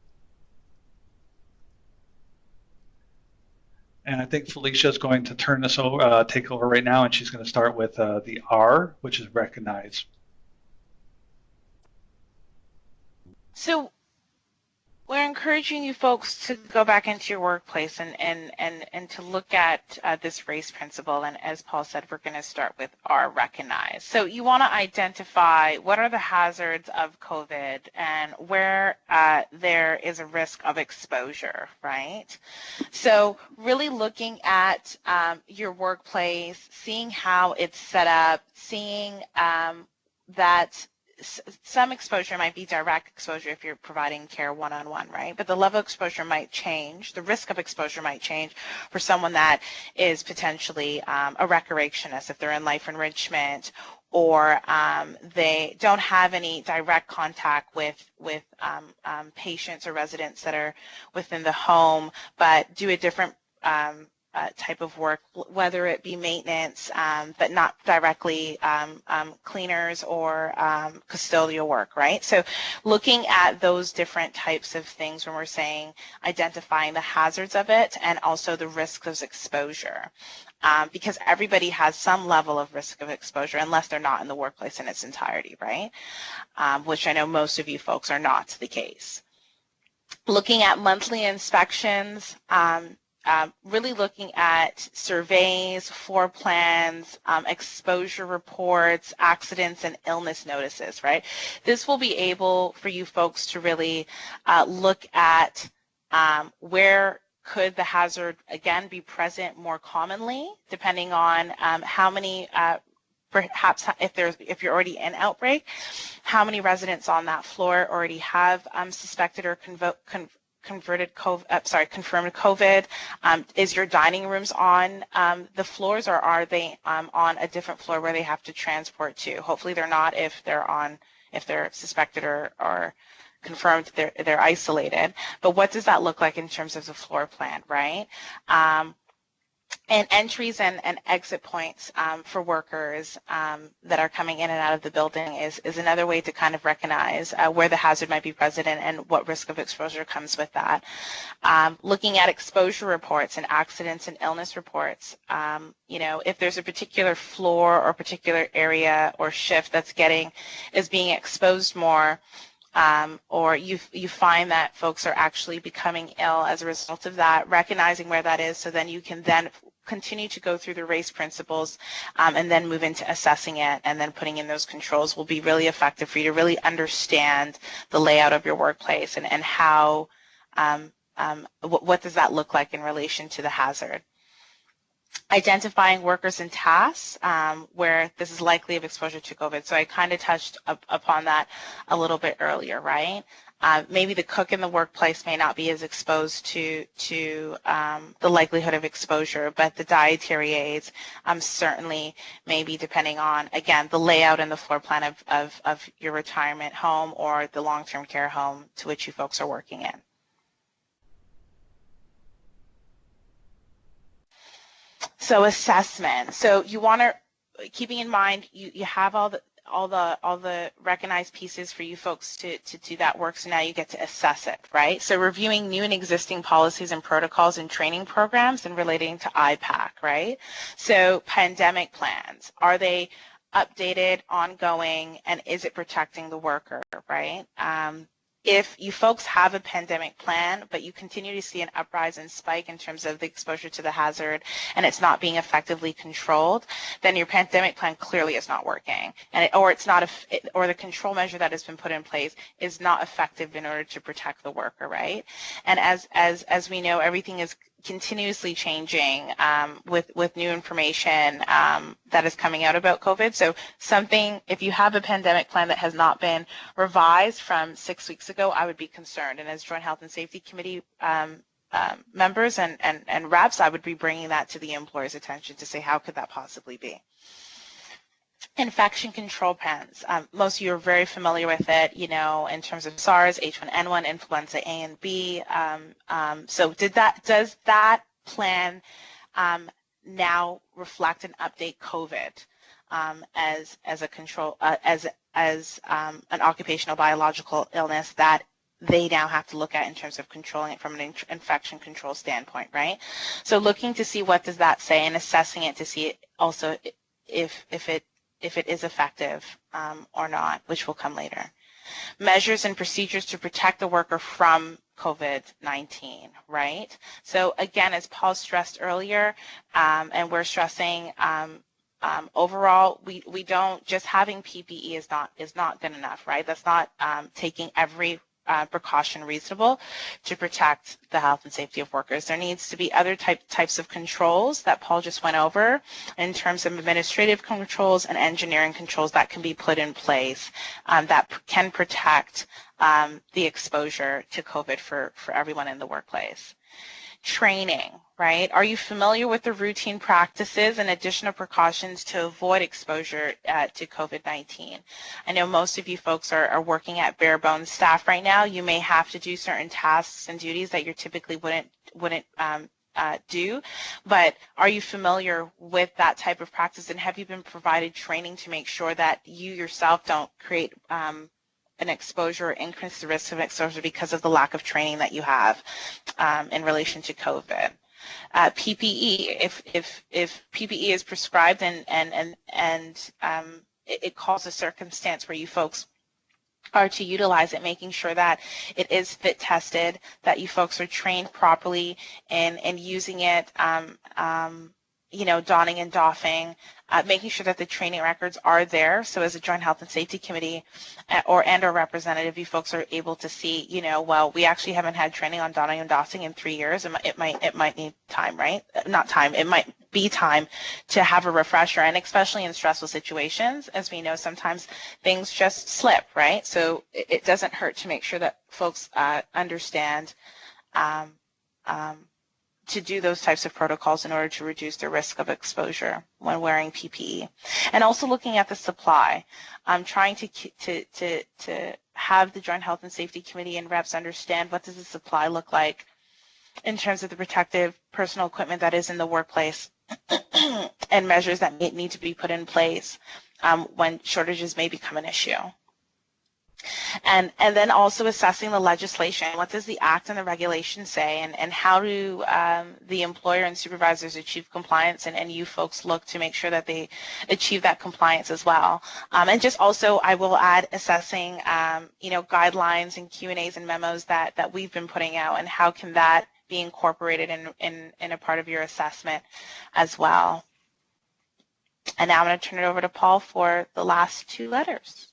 And I think Felicia is going to turn this over, take over right now, and she's going to start with the R, which is recognize. So we're encouraging you folks to go back into your workplace and to look at this RACE principle. And as Paul said, we're going to start with R, recognize. So you want to identify what are the hazards of COVID and where there is a risk of exposure, right? So really looking at your workplace, seeing how it's set up, seeing that some exposure might be direct exposure if you're providing care one-on-one, right? But the level of exposure might change. The risk of exposure might change for someone that is potentially a recreationist if they're in life enrichment, or they don't have any direct contact with patients or residents that are within the home, but do a different type of work, whether it be maintenance, but not directly cleaners or custodial work, right? So looking at those different types of things when we're saying identifying the hazards of it and also the risks of exposure. Because everybody has some level of risk of exposure unless they're not in the workplace in its entirety, right? Which I know most of you folks are not the case. Looking at monthly inspections, really looking at surveys, floor plans, exposure reports, accidents, and illness notices, right? This will be able for you folks to really look at where could the hazard, again, be present more commonly, depending on how many, perhaps if you're already in outbreak, how many residents on that floor already have suspected or confirmed COVID. Is your dining rooms on the floors, or are they on a different floor where they have to transport to? Hopefully they're not if they're suspected or confirmed they're isolated. But what does that look like in terms of the floor plan, right? And entries and exit points for workers that are coming in and out of the building is another way to kind of recognize where the hazard might be present and what risk of exposure comes with that. Looking at exposure reports and accidents and illness reports, you know, if there's a particular floor or particular area or shift is being exposed more, or you find that folks are actually becoming ill as a result of that, recognizing where that is, so then you can then continue to go through the RACE principles and then move into assessing it, and then putting in those controls will be really effective for you to really understand the layout of your workplace and how, what does that look like in relation to the hazard. Identifying workers and tasks where this is likely of exposure to COVID. So I kind of touched upon that a little bit earlier, right? Maybe the cook in the workplace may not be as exposed to the likelihood of exposure, but the dietary aides certainly maybe, depending on, again, the layout and the floor plan of your retirement home or the long-term care home to which you folks are working in. So assessment. So you want to, keeping in mind, you have all the recognized pieces for you folks to do that work. So now you get to assess it, right? So reviewing new and existing policies and protocols and training programs and relating to IPAC, right? So pandemic plans, are they updated, ongoing, and is it protecting the worker, right? If you folks have a pandemic plan, but you continue to see an uprise and spike in terms of the exposure to the hazard and it's not being effectively controlled, then your pandemic plan clearly is not working, and or the control measure that has been put in place is not effective in order to protect the worker, right? And as we know, everything is continuously changing with new information that is coming out about COVID. So if you have a pandemic plan that has not been revised from 6 weeks ago, I would be concerned. And as Joint Health and Safety Committee members and reps, I would be bringing that to the employer's attention to say, how could that possibly be? Infection control plans. Most of you are very familiar with it, you know, in terms of SARS, H1N1, influenza A and B. So does that plan now reflect and update COVID as a control, as an occupational biological illness that they now have to look at in terms of controlling it from an infection control standpoint, right? So looking to see what does that say and assessing it to see also if it is effective or not, which will come later. Measures and procedures to protect the worker from COVID-19, right? So again, as Paul stressed earlier, and we're stressing, overall, we don't, just having PPE is not good enough, right? That's not taking every precaution reasonable to protect the health and safety of workers. There needs to be other types of controls that Paul just went over in terms of administrative controls and engineering controls that can be put in place that can protect the exposure to COVID for everyone in the workplace. Training, right? Are you familiar with the routine practices and additional precautions to avoid exposure to COVID-19? I know most of you folks are working at bare bones staff right now. You may have to do certain tasks and duties that you typically wouldn't do, but are you familiar with that type of practice, and have you been provided training to make sure that you yourself don't create an exposure or increase the risk of exposure because of the lack of training that you have in relation to COVID? PPE, if PPE is prescribed and it calls a circumstance where you folks are to utilize it, making sure that it is fit tested, that you folks are trained properly in using it, you know, donning and doffing, making sure that the training records are there. So as a Joint Health and Safety Committee or representative, you folks are able to see, you know, well, we actually haven't had training on donning and doffing in 3 years. It might need time, right? Not time. It might be time to have a refresher, and especially in stressful situations, as we know, sometimes things just slip, right? So it doesn't hurt to make sure that folks understand to do those types of protocols in order to reduce the risk of exposure when wearing PPE. And also looking at the supply, trying to have the Joint Health and Safety Committee and reps understand what does the supply look like in terms of the protective personal equipment that is in the workplace and measures that need to be put in place when shortages may become an issue. And then also assessing the legislation. What does the act and the regulation say, and how do the employer and supervisors achieve compliance, and you folks look to make sure that they achieve that compliance as well. And just also, I will add, assessing you know, guidelines and Q&As and memos that we've been putting out, and how can that be incorporated in a part of your assessment as well. And now I'm going to turn it over to Paul for the last two letters.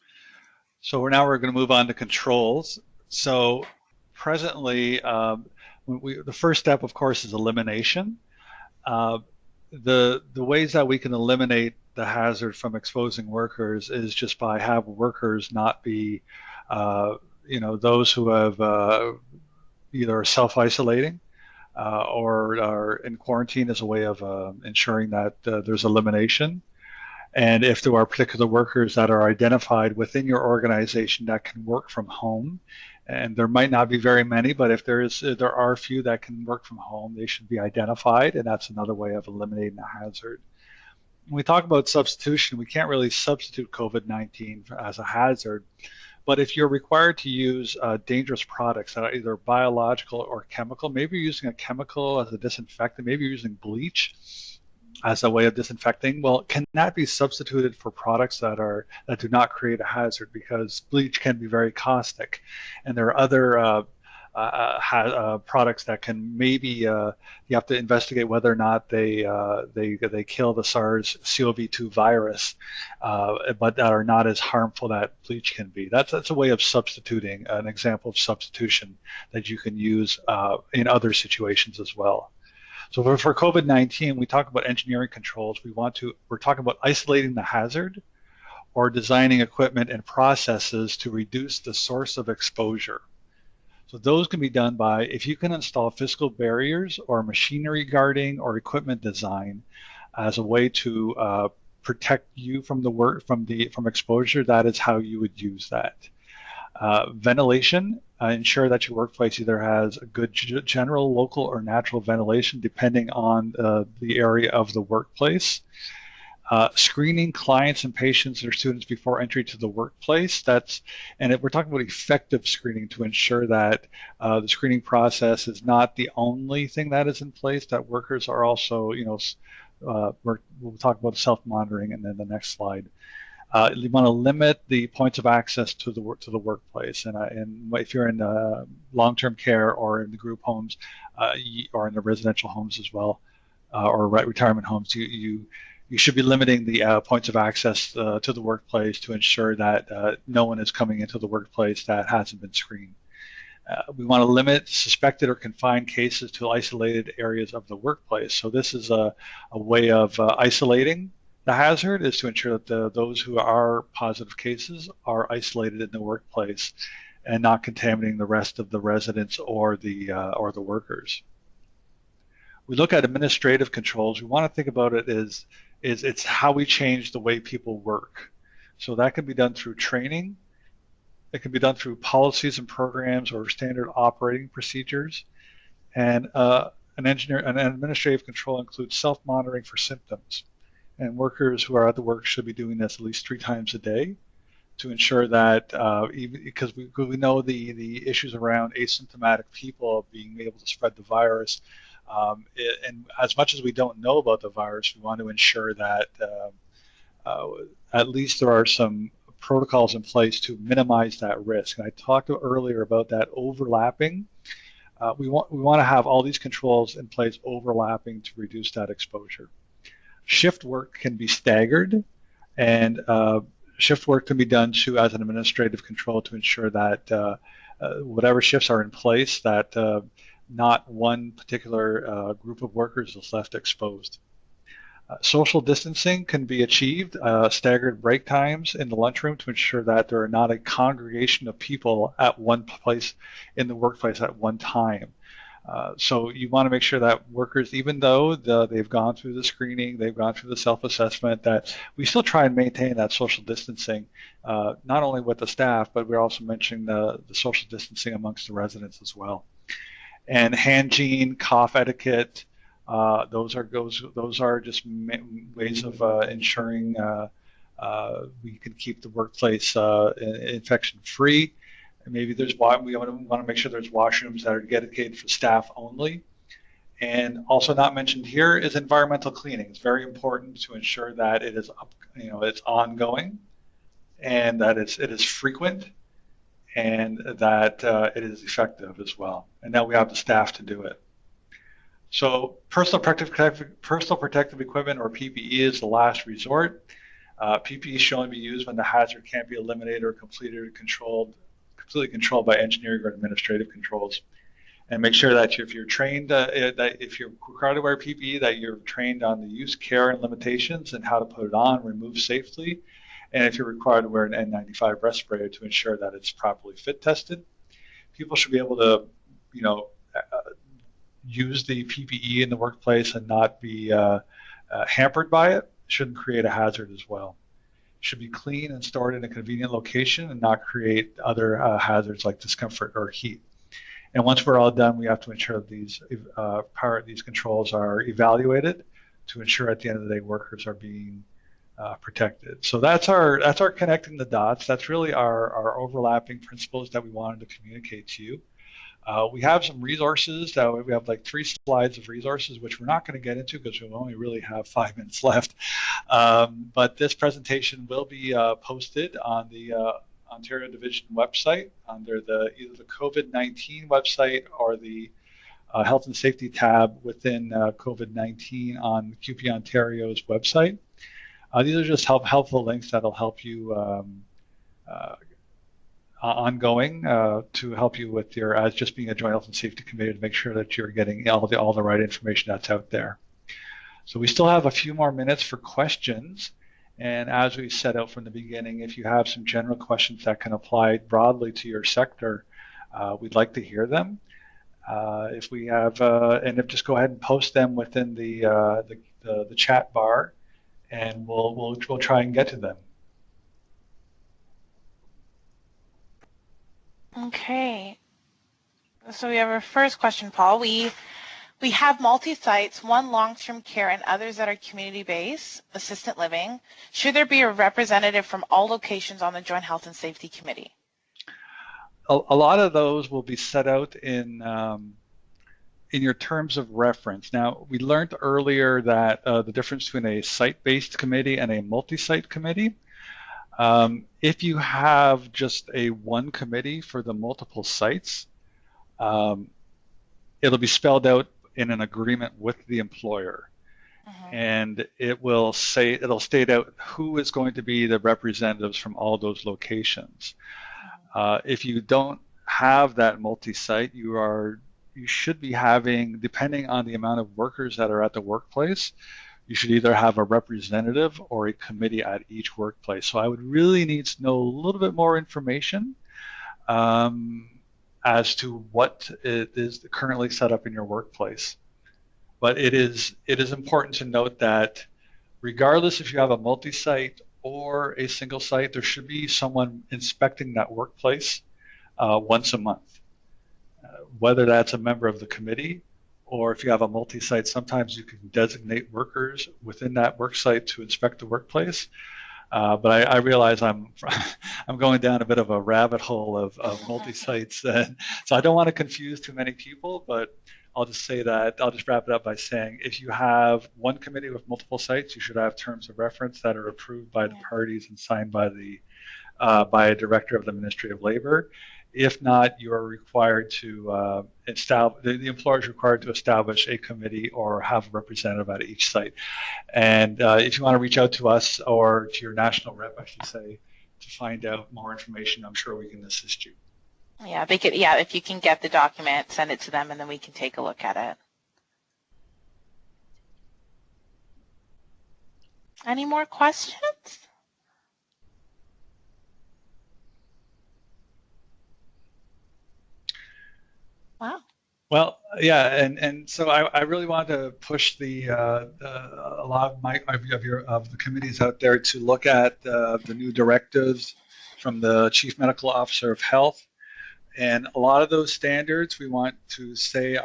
So now we're going to move on to controls. So presently, the first step, of course, is elimination. The ways that we can eliminate the hazard from exposing workers is just by have workers not be, you know, those who have either self-isolating or are in quarantine as a way of ensuring that there's elimination. And if there are particular workers that are identified within your organization that can work from home, and there might not be very many, but if there are a few that can work from home, they should be identified, and that's another way of eliminating the hazard. When we talk about substitution, we can't really substitute COVID-19 as a hazard, but if you're required to use dangerous products that are either biological or chemical, maybe you're using a chemical as a disinfectant, maybe you're using bleach as a way of disinfecting, well, can that be substituted for products that do not create a hazard? Because bleach can be very caustic, and there are other products that can maybe you have to investigate whether or not they kill the SARS-CoV-2 virus, but that are not as harmful that bleach can be. That's a way of substituting, an example of substitution that you can use in other situations as well. So for COVID-19, we talk about engineering controls. We're talking about isolating the hazard or designing equipment and processes to reduce the source of exposure. So those can be done by, if you can install physical barriers or machinery guarding or equipment design as a way to protect you from the work from exposure, that is how you would use that. Ventilation, ensure that your workplace either has a good general, local, or natural ventilation depending on the area of the workplace. Screening clients and patients or students before entry to the workplace. We're talking about effective screening to ensure that the screening process is not the only thing that is in place, that workers are also, we'll talk about self-monitoring and then the next slide. You want to limit the points of access to the workplace, and if you're in long-term care or in the group homes or in the residential homes as well, or retirement homes, you should be limiting the points of access to the workplace to ensure that no one is coming into the workplace that hasn't been screened. We want to limit suspected or confined cases to isolated areas of the workplace. So this is a way of isolating the hazard, is to ensure that those who are positive cases are isolated in the workplace and not contaminating the rest of the residents or the workers. We look at administrative controls. We want to think about it as it's how we change the way people work. So that can be done through training. It can be done through policies and programs or standard operating procedures. And an administrative control includes self-monitoring for symptoms. And workers who are at the work should be doing this at least 3 times a day to ensure that, because we know the issues around asymptomatic people being able to spread the virus. And as much as we don't know about the virus, we want to ensure that at least there are some protocols in place to minimize that risk. And I talked earlier about that overlapping. We want to have all these controls in place overlapping to reduce that exposure. Shift work can be staggered, and shift work can be done too as an administrative control to ensure that whatever shifts are in place, that not one particular group of workers is left exposed. Social distancing can be achieved, staggered break times in the lunchroom to ensure that there are not a congregation of people at one place in the workplace at one time. So you want to make sure that workers, even though they've gone through the screening, they've gone through the self-assessment, that we still try and maintain that social distancing, not only with the staff, but we're also mentioning the social distancing amongst the residents as well. And hygiene, cough etiquette, those are just ways of ensuring we can keep the workplace infection-free. And maybe we want to make sure there's washrooms that are dedicated for staff only. And also not mentioned here is environmental cleaning. It's very important to ensure that it is, it's ongoing, and that it is frequent, and that it is effective as well, and that we have the staff to do it. So personal protective equipment, or PPE, is the last resort. PPE should only be used when the hazard can't be eliminated or completely controlled by engineering or administrative controls. And make sure that if you're trained, that if you're required to wear PPE, that you're trained on the use, care, and limitations, and how to put it on, remove safely. And if you're required to wear an N95 respirator, to ensure that it's properly fit tested. People should be able to, use the PPE in the workplace and not be hampered by it. Shouldn't create a hazard as well. Should be clean and stored in a convenient location and not create other hazards like discomfort or heat. And once we're all done, we have to ensure that these controls are evaluated to ensure at the end of the day workers are being protected. So that's our connecting the dots. That's really our overlapping principles that we wanted to communicate to you. We have some resources. We have like 3 slides of resources, which we're not going to get into because we only really have 5 minutes left. But this presentation will be posted on the Ontario Division website under either the COVID-19 website or the Health and Safety tab within COVID-19 on CUPE Ontario's website. These are just helpful links that'll help you ongoing to help you with your, as just being a joint health and safety committee, to make sure that you're getting all the right information that's out there. So we still have a few more minutes for questions. And as we set out from the beginning, if you have some general questions that can apply broadly to your sector, We'd like to hear them. If we have, and if just go ahead and post them within the chat bar, and we'll try and get to them. Okay. So we have our first question, Paul. We have multi-sites, one long-term care and others that are community-based, assisted living. Should there be a representative from all locations on the Joint Health and Safety Committee? A lot of those will be set out in your terms of reference. Now, we learned earlier that the difference between a site-based committee and a multi-site committee. If you have just a one committee for the multiple sites, it'll be spelled out in an agreement with the employer. And it'll state out who is going to be the representatives from all those locations. If you don't have that multi-site, you should be having, depending on the amount of workers that are at the workplace, you should either have a representative or a committee at each workplace. So I would really need to know a little bit more information as to what it is currently set up in your workplace. But it is important to note that regardless if you have a multi-site or a single site, there should be someone inspecting that workplace once a month. Whether that's a member of the committee, or if you have a multi-site, sometimes you can designate workers within that work site to inspect the workplace. But I realize I'm going down a bit of a rabbit hole of multi-sites, and so I don't want to confuse too many people, but I'll just say that, I'll just wrap it up by saying if you have one committee with multiple sites, you should have terms of reference that are approved by the parties and signed by by a director of the Ministry of Labor. If not, you are required to the employer is required to establish a committee or have a representative at each site. And if you want to reach out to us or to your national rep, I should say, to find out more information, I'm sure we can assist you. Yeah, they could. Yeah, if you can get the document, send it to them, and then we can take a look at it. Any more questions? Wow. Well, yeah, and so I really want to push a lot of the committees out there to look at the new directives from the Chief Medical Officer of Health, and a lot of those standards we want to say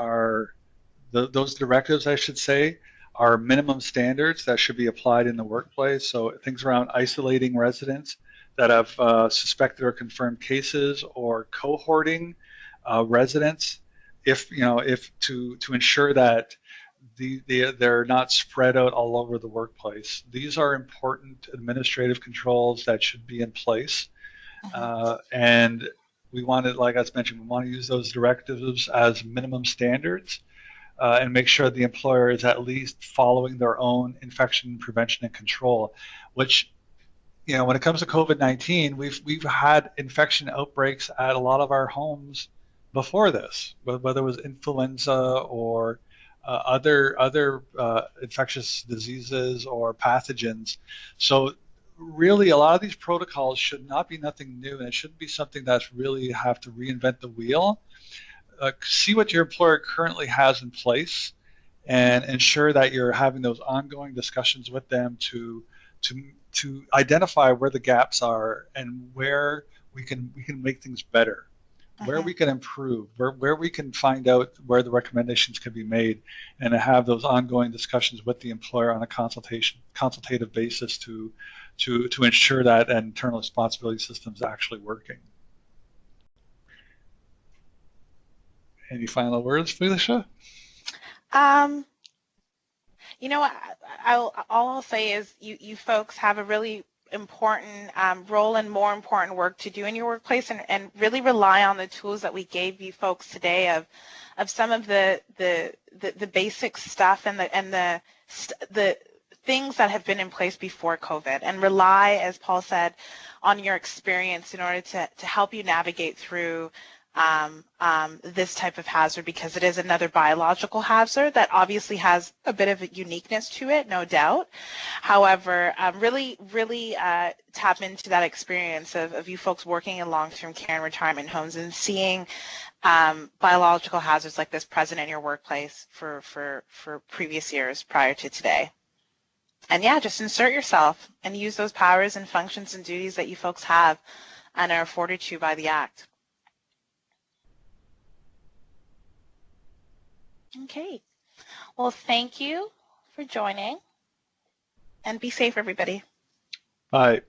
those directives, I should say, are minimum standards that should be applied in the workplace. So things around isolating residents that have suspected or confirmed cases, or cohorting residents, if to ensure that they're not spread out all over the workplace. These are important administrative controls that should be in place, and we want to, like I mentioned, we want to use those directives as minimum standards and make sure the employer is at least following their own infection prevention and control, which, when it comes to COVID-19, we've had infection outbreaks at a lot of our homes before this, whether it was influenza or other infectious diseases or pathogens. So really, a lot of these protocols should not be nothing new, and it shouldn't be something that's really have to reinvent the wheel. See what your employer currently has in place, and ensure that you're having those ongoing discussions with them to identify where the gaps are and where we can make things better, where we can improve, where we can find out where the recommendations can be made, and to have those ongoing discussions with the employer on a consultative basis to ensure that an internal responsibility system is actually working. Any final words, Felicia? All I'll say is you folks have a really important role and more important work to do in your workplace, and really rely on the tools that we gave you folks today of some of the basic stuff and the things that have been in place before COVID, and rely, as Paul said, on your experience in order to help you navigate through this type of hazard, because it is another biological hazard that obviously has a bit of a uniqueness to it, no doubt. However, really tap into that experience of you folks working in long-term care and retirement homes and seeing biological hazards like this present in your workplace for previous years prior to today. And yeah, just insert yourself and use those powers and functions and duties that you folks have and are afforded to by the Act. Okay. Well, thank you for joining, and be safe, everybody. Bye.